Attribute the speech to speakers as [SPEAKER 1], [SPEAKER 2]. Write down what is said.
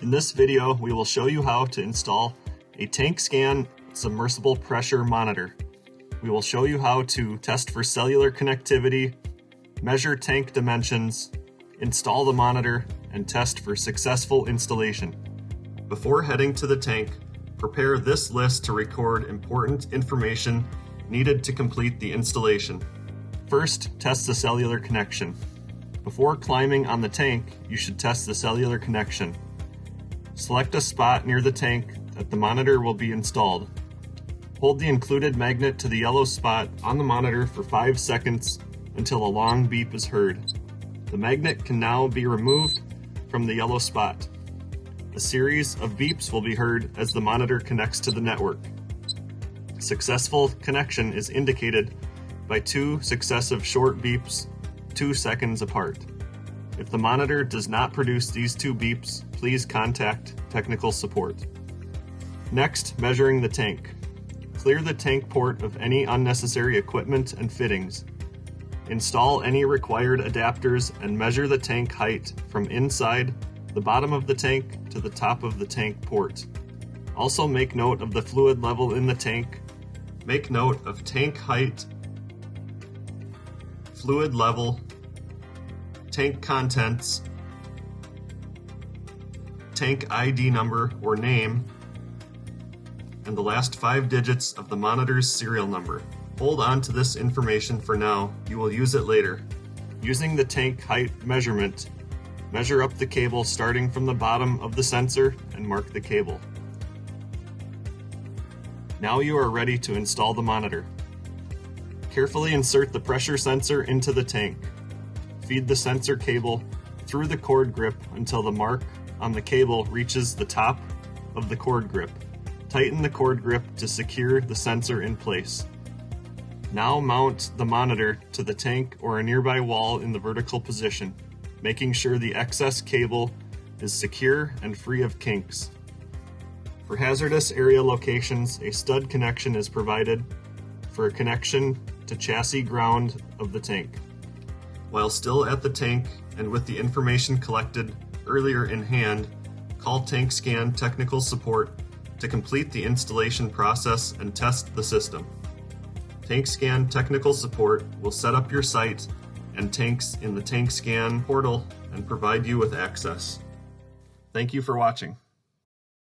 [SPEAKER 1] In this video, we will show you how to install a Tekelek Submersible pressure monitor. We will show you how to test for cellular connectivity, measure tank dimensions, install the monitor, and test for successful installation. Before heading to the tank, prepare this list to record important information needed to complete the installation. First, test the cellular connection. Before climbing on the tank, you should test the cellular connection. Select a spot near the tank that the monitor will be installed. Hold the included magnet to the yellow spot on the monitor for 5 seconds until a long beep is heard. The magnet can now be removed from the yellow spot. A series of beeps will be heard as the monitor connects to the network. Successful connection is indicated by 2 successive short beeps 2 seconds apart. If the monitor does not produce these 2 beeps, please contact technical support. Next, measuring the tank. Clear the tank port of any unnecessary equipment and fittings. Install any required adapters and measure the tank height from inside the bottom of the tank to the top of the tank port. Also make note of the fluid level in the tank. Make note of tank height, fluid level, tank contents, tank ID number or name, and the last 5 digits of the monitor's serial number. Hold on to this information for now, you will use it later. Using the tank height measurement, measure up the cable starting from the bottom of the sensor and mark the cable. Now you are ready to install the monitor. Carefully insert the pressure sensor into the tank. Feed the sensor cable through the cord grip until the mark on the cable reaches the top of the cord grip. Tighten the cord grip to secure the sensor in place. Now mount the monitor to the tank or a nearby wall in the vertical position, making sure the excess cable is secure and free of kinks. For hazardous area locations, a stud connection is provided for a connection to chassis ground of the tank. While still at the tank and with the information collected earlier in hand, call Tekelek technical support to complete the installation process and test the system. Tekelek technical support will set up your site and tanks in the Tekelek portal and provide you with access. Thank you for watching.